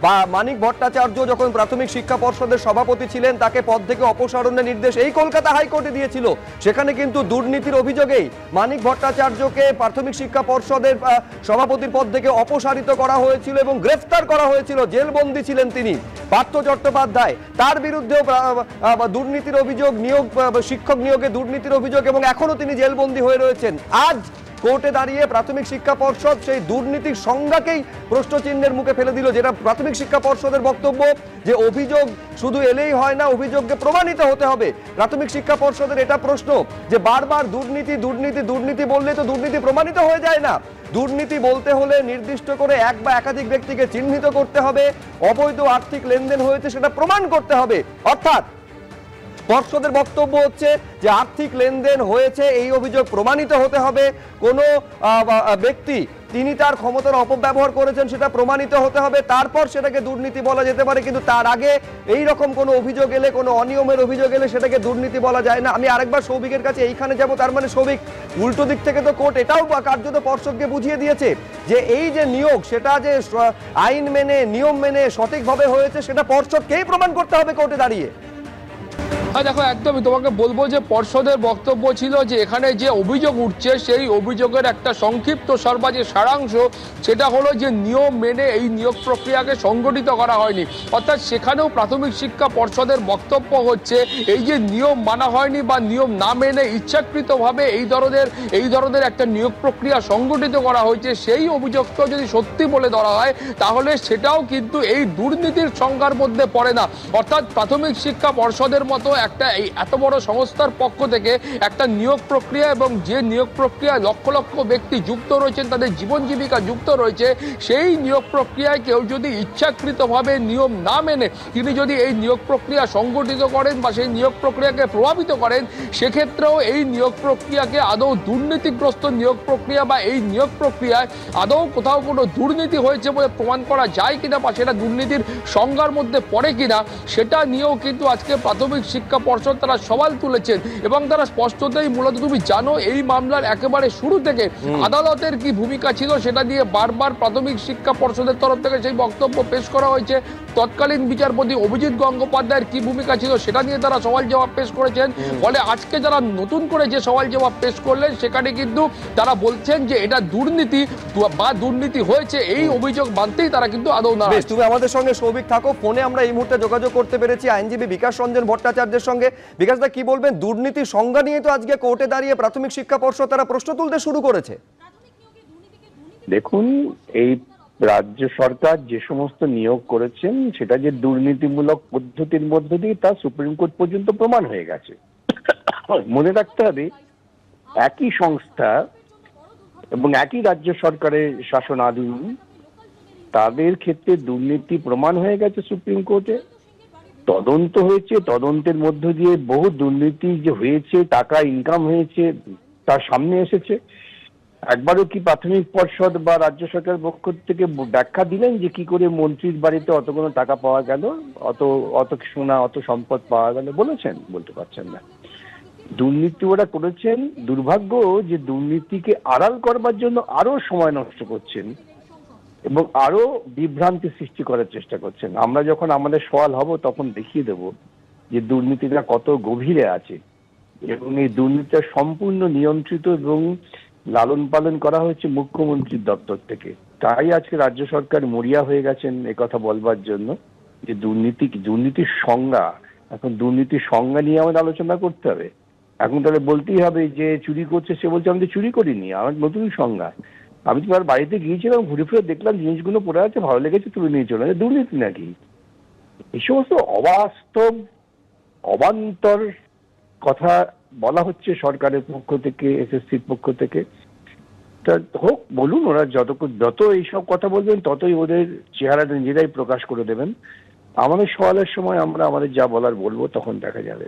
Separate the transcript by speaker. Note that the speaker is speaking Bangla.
Speaker 1: মানিক ভট্টাচার্য যখন প্রাথমিক শিক্ষা পর্ষদের সভাপতি ছিলেন তাকে পদ থেকে অপসারণের নির্দেশ এই কলকাতা হাইকোর্টে দিয়েছিল। সেখানে কিন্তু দুর্নীতির অভিযোগেই মানিক ভট্টাচার্যকে প্রাথমিক শিক্ষা পর্ষদের সভাপতির পদ থেকে অপসারিত করা হয়েছিল এবং গ্রেফতার করা হয়েছিল। জেলবন্দী ছিলেন তিনি। পার্থ চট্টোপাধ্যায়, তার বিরুদ্ধেও দুর্নীতির অভিযোগ, শিক্ষক নিয়োগে দুর্নীতির অভিযোগ, এবং এখনো তিনি জেলবন্দী হয়ে রয়েছেন। আজ কোর্টে দাঁড়িয়ে প্রাথমিক শিক্ষা পর্ষদ সেই দুর্নীতির সংজ্ঞাকেই প্রশ্নচিহ্নের মুখে ফেলে দিল। যেটা প্রাথমিক শিক্ষা পর্ষদের বক্তব্য যে অভিযোগ শুধু এলেই হয় না, অভিযোগকে প্রমাণিত হতে হবে। প্রাথমিক শিক্ষা পর্ষদের এটা প্রশ্ন যে বারবার দুর্নীতি দুর্নীতি দুর্নীতি বললে তো দুর্নীতি প্রমাণিত হয়ে যায় না। দুর্নীতি বলতে হলে নির্দিষ্ট করে এক বা একাধিক ব্যক্তিকে চিহ্নিত করতে হবে, অবৈধ আর্থিক লেনদেন হয়েছে সেটা প্রমাণ করতে হবে। অর্থাৎ পর্ষদের বক্তব্য হচ্ছে যে আর্থিক লেনদেন হয়েছে এই অভিযোগ প্রমাণিত হতে হবে। কোনো ব্যক্তি তিনি তার ক্ষমতার অপব্যবহার করেছেন সেটা প্রমাণিত হতে হবে, তারপর সেটাকে দুর্নীতি বলা যেতে পারে। কিন্তু তার আগে এই রকম কোনো অভিযোগ এলে, কোনো অনিয়মের অভিযোগ এলে সেটাকে দুর্নীতি বলা যায় না। আমি আরেকবার সৌভিকের কাছে এইখানে যাব। তার মানে সৌভিক, উল্টো দিক থেকে তো কোর্ট এটাও কার্যত পর্ষদকে বুঝিয়ে দিয়েছে যে এই যে নিয়োগ সেটা যে আইন মেনে নিয়ম মেনে সঠিকভাবে হয়েছে সেটা পর্ষদকেই প্রমাণ করতে হবে কোর্টে দাঁড়িয়ে।
Speaker 2: হ্যাঁ দেখো, একদমই তোমাকে বলবো যে পর্ষদের বক্তব্য ছিল যে এখানে যে অভিযোগ উঠছে সেই অভিযোগের একটা সংক্ষিপ্ত সর্বাজে সারাংশ, সেটা হলো যে নিয়ম মেনে এই নিয়োগ প্রক্রিয়াকে সংগঠিত করা হয়নি। অর্থাৎ সেখানেও প্রাথমিক শিক্ষা পর্ষদের বক্তব্য হচ্ছে এই যে নিয়ম মানা হয়নি বা নিয়ম না মেনে ইচ্ছাকৃতভাবে এই ধরনের একটা নিয়োগ প্রক্রিয়া সংগঠিত করা হয়েছে, সেই অভিযোগটা যদি সত্যি বলে ধরা হয় তাহলে সেটাও কিন্তু এই দুর্নীতির সংজ্ঞার মধ্যে পড়ে না। অর্থাৎ প্রাথমিক শিক্ষা পর্ষদের মতো একটা এই এত বড় সংস্থার পক্ষ থেকে একটা নিয়োগ প্রক্রিয়া, এবং যে নিয়োগ প্রক্রিয়ায় লক্ষ লক্ষ ব্যক্তি যুক্ত রয়েছেন, তাদের জীবন জীবিকা যুক্ত রয়েছে, সেই নিয়োগ প্রক্রিয়ায় কেউ যদি ইচ্ছাকৃতভাবে নিয়ম না মেনে তিনি যদি এই নিয়োগ প্রক্রিয়া সংগঠিত করেন বা সেই নিয়োগ প্রক্রিয়াকে প্রভাবিত করেন, সেক্ষেত্রেও এই নিয়োগ প্রক্রিয়াকে আদৌ দুর্নীতিগ্রস্ত নিয়োগ প্রক্রিয়া বা এই নিয়োগ প্রক্রিয়ায় আদৌ কোথাও কোনো দুর্নীতি হয়েছে বলে প্রমাণ করা যায় কিনা বা সেটা দুর্নীতির সংজ্ঞার মধ্যে পড়ে কিনা, সেটা নিয়েও কিন্তু আজকে প্রাথমিক শিক্ষা পর্ষদ তারা সওয়াল তুলেছেন। এবং তারা স্পষ্টতই, মূলত তুমি জানো এই মামলার একেবারে শুরু থেকে আদালতের কি ভূমিকা ছিল সেটা দিয়ে বারবার প্রাথমিক শিক্ষা পর্ষদের তরফ থেকে সেই বক্তব্য পেশ করা হয়েছে। তৎকালীন বিচারপতি অভিজিৎ গঙ্গোপাধ্যায়ের কি ভূমিকা ছিল সেটা নিয়ে তারা সওয়াল জবাব পেশ করেছেন। ফলে আজকে যারা নতুন করে যে সওয়াল জবাব পেশ করলেন সেখানে কিন্তু তারা বলছেন যে এটা দুর্নীতি বা দুর্নীতি হয়েছে এই অভিযোগ মানতেই তারা কিন্তু আদৌ না।
Speaker 1: তুমি আমাদের সঙ্গে সৌভিক থাকো। ফোনে আমরা এই মুহূর্তে যোগাযোগ করতে পেরেছি আইনজীবী বিকাশ রঞ্জন ভট্টাচার্যের সঙ্গে। বিকাশ দা, কি বলবেন? দুর্নীতির সংজ্ঞা নিয়ে তো আজকে কোর্টে দাঁড়িয়ে প্রাথমিক শিক্ষা পর্ষদ তারা প্রশ্ন তুলতে শুরু করেছে।
Speaker 3: দেখুন, এই রাজ্য সরকার যে সমস্ত নিয়োগ করেছেন সেটা যে দুর্নীতিমূলক পদ্ধতির মধ্য দিয়ে তা সুপ্রিম কোর্ট পর্যন্ত প্রমাণ হয়ে গেছে। মনে রাখতে হবে, একই সংস্থা এবং একই রাজ্য সরকারের শাসনাধীন, তাদের ক্ষেত্রে দুর্নীতি প্রমাণ হয়ে গেছে সুপ্রিম কোর্টে। তদন্ত হয়েছে, তদন্তের মধ্য দিয়ে বহু দুর্নীতি যে হয়েছে, টাকা ইনকাম হয়েছে তার সামনে এসেছে। একবারও কি প্রাথমিক পর্ষদ বা রাজ্য সরকারের পক্ষ থেকে ব্যাখ্যা দিলেন যে কি করে মন্ত্রীর বাড়িতে অতগুলো টাকা পাওয়া গেল, অত সোনা, অত সম্পদ পাওয়া গেল? বলেছেন? বলতে পারছেন না। দুর্নীতি ওরা করেছেন। দুর্ভাগ্য যে দুর্নীতিকে আড়াল করবার জন্য আরো সময় নষ্ট করছেন এবং আরো বিভ্রান্তি সৃষ্টি করার চেষ্টা করছেন। আমরা যখন আমাদের সওয়াল হব তখন দেখিয়ে দেব যে দুর্নীতিটা কত গভীরে আছে এবং এই দুর্নীতিটা সম্পূর্ণ নিয়ন্ত্রিত এবং লালন পালন করা হয়েছে মুখ্যমন্ত্রীর দপ্তর থেকে। তাই আজকে রাজ্য সরকার মরিয়া হয়ে গেছেন একথা বলবার জন্য যে দুর্নীতির সংজ্ঞা, এখন দুর্নীতির সংজ্ঞা নিয়ে আমাদের আলোচনা করতে হবে। এখন তাহলে বলতেই হবে যে চুরি করছে, সে বলছে আমি তো চুরি করিনি, আমার নতুন সংজ্ঞা। আমি তোমার বাড়িতে গিয়েছিলাম, ঘুরে ফিরে দেখলাম জিনিসগুলো পড়ে আছে, ভালো লেগেছে, তুলে নিয়ে চলে। দুর্নীতি নাকি? এই সমস্ত অবাস্তব অবান্তর কথা বলা হচ্ছে সরকারের পক্ষ থেকে, এসএসসির পক্ষ থেকে। তা হোক, বলুন, ওরা যত এইসব কথা বলবেন ততই ওদের চেহারাটা নিজেরাই প্রকাশ করে দেবেন। আমাদের সওয়ালের সময় আমরা আমাদের যা বলার বলবো, তখন দেখা যাবে।